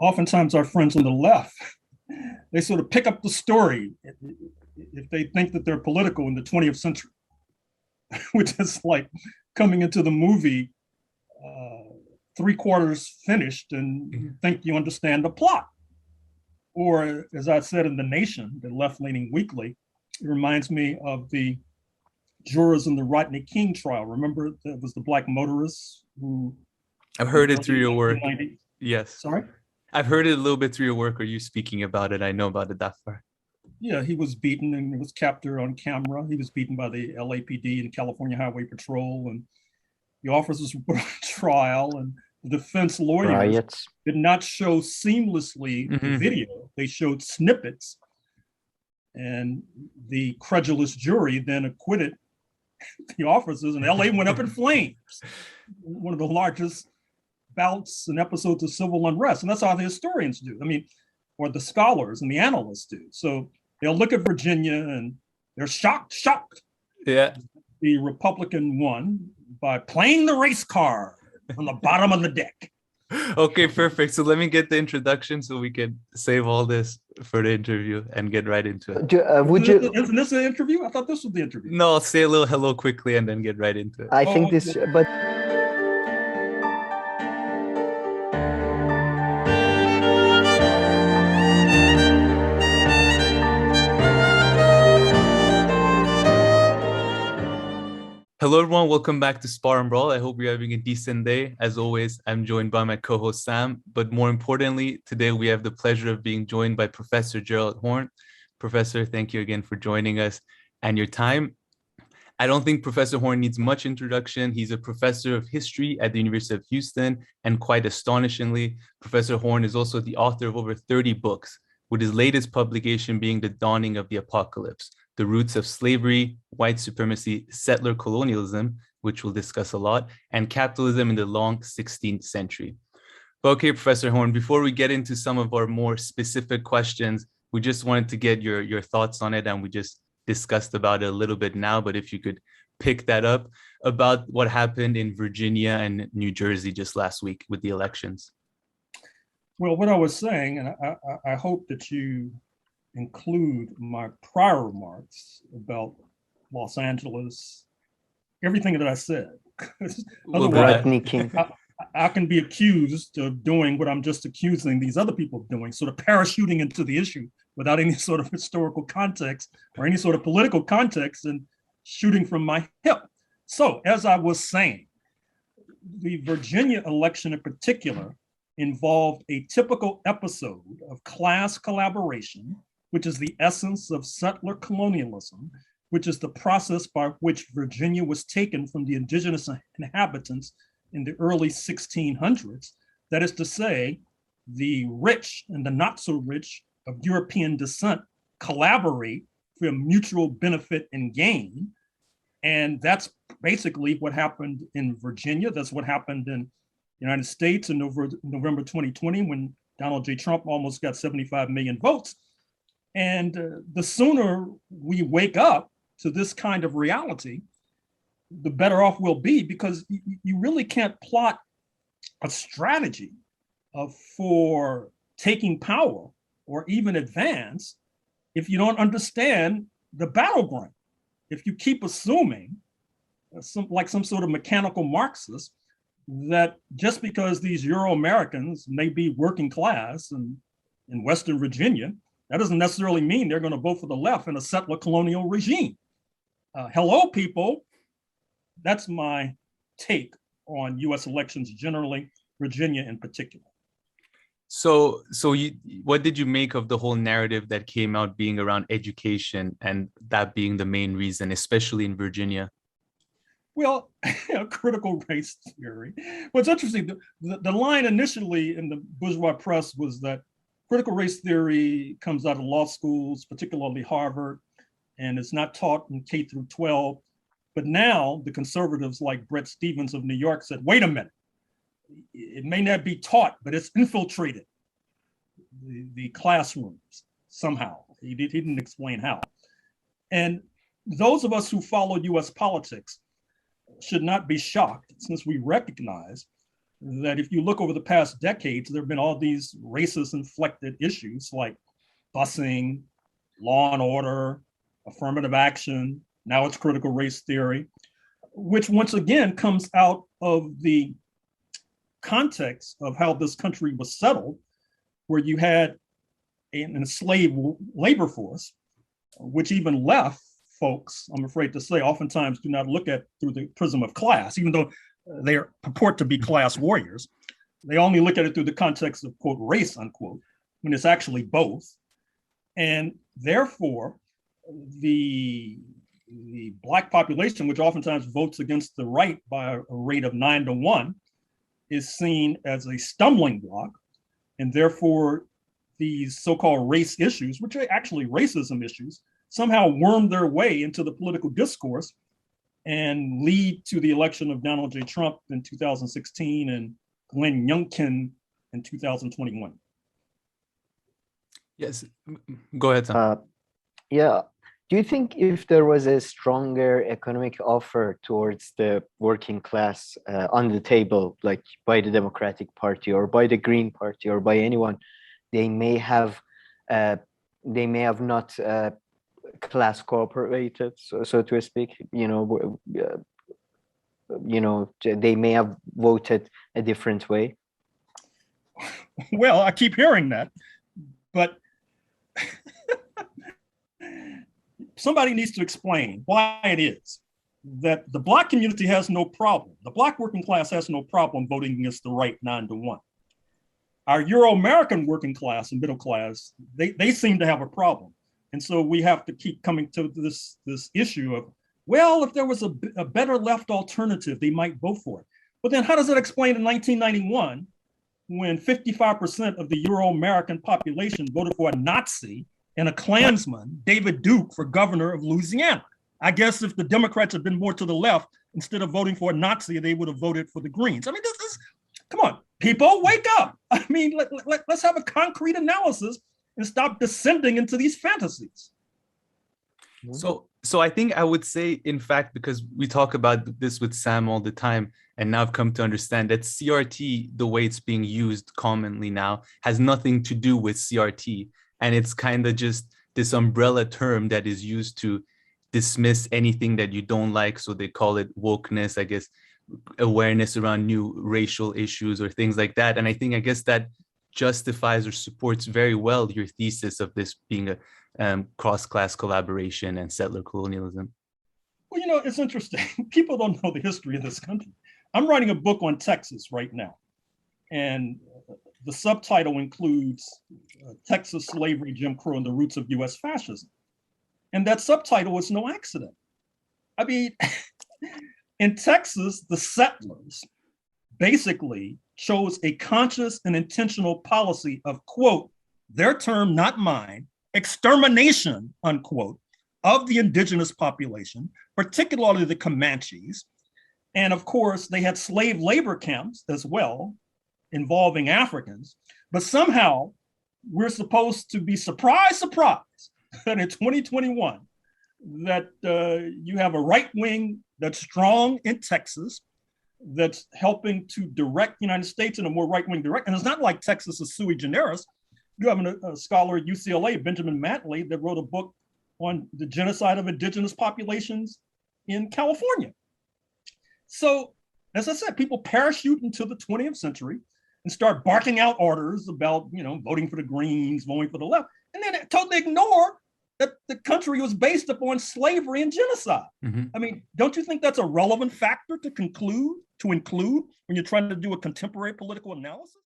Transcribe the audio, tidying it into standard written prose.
oftentimes our friends on the left, they sort of pick up the story if they think that they're political in the 20th century, which is like coming into the movie three quarters finished and you think you understand the plot. Or, as I said in The Nation, the left-leaning weekly, it reminds me of the jurors in the Rodney King trial. Remember, it was the black motorists who... I've heard it through your work. Yes. Sorry? I've heard it a little bit through your work. Are you speaking about it? I know about it that far. Yeah, he was beaten and was captured on camera. He was beaten by the LAPD and California Highway Patrol, and the officers were on trial, and the defense lawyers did not show seamlessly the video. They showed snippets, and the credulous jury then acquitted the officers, and LA went up in flames. One of the largest bouts and episodes of civil unrest. And that's how the historians do. I mean, or the scholars and the analysts do. So they'll look at Virginia and they're shocked. Yeah. The Republican won by playing the race card on the bottom of the deck. Okay, perfect. So let me get the introduction so we can save all this for the interview and get right into it. Isn't this an interview? I thought this was the interview. No, I'll say a little hello quickly and then get right into it. I think this, but... Hello, everyone. Welcome back to Spar&Brawl. I hope you're having a decent day. As always, I'm joined by my co-host, Sam. But more importantly, today we have the pleasure of being joined by Professor Gerald Horne. Professor, thank you again for joining us and your time. I don't think Professor Horne needs much introduction. He's a professor of history at the University of Houston, and quite astonishingly, Professor Horne is also the author of over 30 books, with his latest publication being The Dawning of the Apocalypse: The Roots of Slavery, White Supremacy, Settler Colonialism, which we'll discuss a lot, and Capitalism in the Long 16th Century. But okay, Professor Horne, before we get into some of our more specific questions, we just wanted to get your thoughts on it, and we just discussed about it a little bit now, but if you could pick that up about what happened in Virginia and New Jersey just last week with the elections. Well, what I was saying, and I hope that you include my prior remarks about Los Angeles, everything that I said. Otherwise, I can be accused of doing what I'm just accusing these other people of doing, sort of parachuting into the issue without any sort of historical context or any sort of political context and shooting from my hip. So, as I was saying, the Virginia election in particular involved a typical episode of class collaboration, which is the essence of settler colonialism, which is the process by which Virginia was taken from the indigenous inhabitants in the early 1600s. That is to say, the rich and the not so rich of European descent collaborate for mutual benefit and gain. And that's basically what happened in Virginia. That's what happened in the United States in November 2020, when Donald J. Trump almost got 75 million votes. And the sooner we wake up to this kind of reality, the better off we'll be, because you really can't plot a strategy for taking power or even advance if you don't understand the battleground. If you keep assuming, some sort of mechanical Marxist, that just because these Euro-Americans may be working class and in Western Virginia, that doesn't necessarily mean they're going to vote for the left in a settler colonial regime. Hello, people. That's my take on U.S. elections generally, Virginia in particular. So what did you make of the whole narrative that came out being around education and that being the main reason, especially in Virginia? Well, critical race theory. What's interesting, the line initially in the bourgeois press was that critical race theory comes out of law schools, particularly Harvard, and it's not taught in K through 12. But now the conservatives like Bret Stephens of New York said, wait a minute, it may not be taught, but it's infiltrated the classrooms somehow. He didn't explain how. And those of us who follow US politics should not be shocked, since we recognize that if you look over the past decades, there have been all these racist inflected issues like busing, law and order, affirmative action, now it's critical race theory, which once again comes out of the context of how this country was settled, where you had an enslaved labor force, which even left folks, I'm afraid to say, oftentimes do not look at through the prism of class, even though they purport to be class warriors. They only look at it through the context of, quote, race, unquote, when it's actually both. And therefore, the Black population, which oftentimes votes against the right by a rate of 9-1, is seen as a stumbling block. And therefore, these so-called race issues, which are actually racism issues, somehow worm their way into the political discourse and lead to the election of Donald J. Trump in 2016 and Glenn Youngkin in 2021. Yes, go ahead, Sam. Yeah. Do you think if there was a stronger economic offer towards the working class on the table, like by the Democratic Party or by the Green Party or by anyone, they may have not class cooperated, so to speak? They may have voted a different way. Well, I keep hearing that, but somebody needs to explain why it is that the Black community has no problem. The Black working class has no problem voting against the right 9-1. Our Euro-American working class and middle class, they seem to have a problem. And so we have to keep coming to this issue of, well, if there was a better left alternative, they might vote for it. But then how does that explain in 1991, when 55% of the Euro-American population voted for a Nazi and a Klansman, David Duke, for governor of Louisiana? I guess if the Democrats had been more to the left, instead of voting for a Nazi, they would have voted for the Greens. I mean, this is, come on, people, wake up. I mean, let's have a concrete analysis and stop descending into these fantasies. So I think I would say, in fact, because we talk about this with Sam all the time, and now I've come to understand that CRT, the way it's being used commonly now, has nothing to do with CRT. And it's kind of just this umbrella term that is used to dismiss anything that you don't like. So they call it wokeness, I guess, awareness around new racial issues or things like that. And I guess that justifies or supports very well your thesis of this being a cross-class collaboration and settler colonialism. Well, it's interesting. People don't know the history of this country. I'm writing a book on Texas right now. And the subtitle includes Texas Slavery, Jim Crow, and the Roots of US Fascism. And that subtitle was no accident. I mean, in Texas, the settlers basically chose a conscious and intentional policy of, quote, their term, not mine, extermination, unquote, of the indigenous population, particularly the Comanches. And of course, they had slave labor camps as well, involving Africans. But somehow we're supposed to be surprised that in 2021, that you have a right wing that's strong in Texas, that's helping to direct the United States in a more right wing direction. And it's not like Texas is sui generis. You have a scholar at UCLA, Benjamin Matley, that wrote a book on the genocide of indigenous populations in California. So, as I said, people parachute into the 20th century and start barking out orders about, voting for the Greens, voting for the left, and then totally ignore that the country was based upon slavery and genocide. Mm-hmm. I mean, don't you think that's a relevant factor to include when you're trying to do a contemporary political analysis?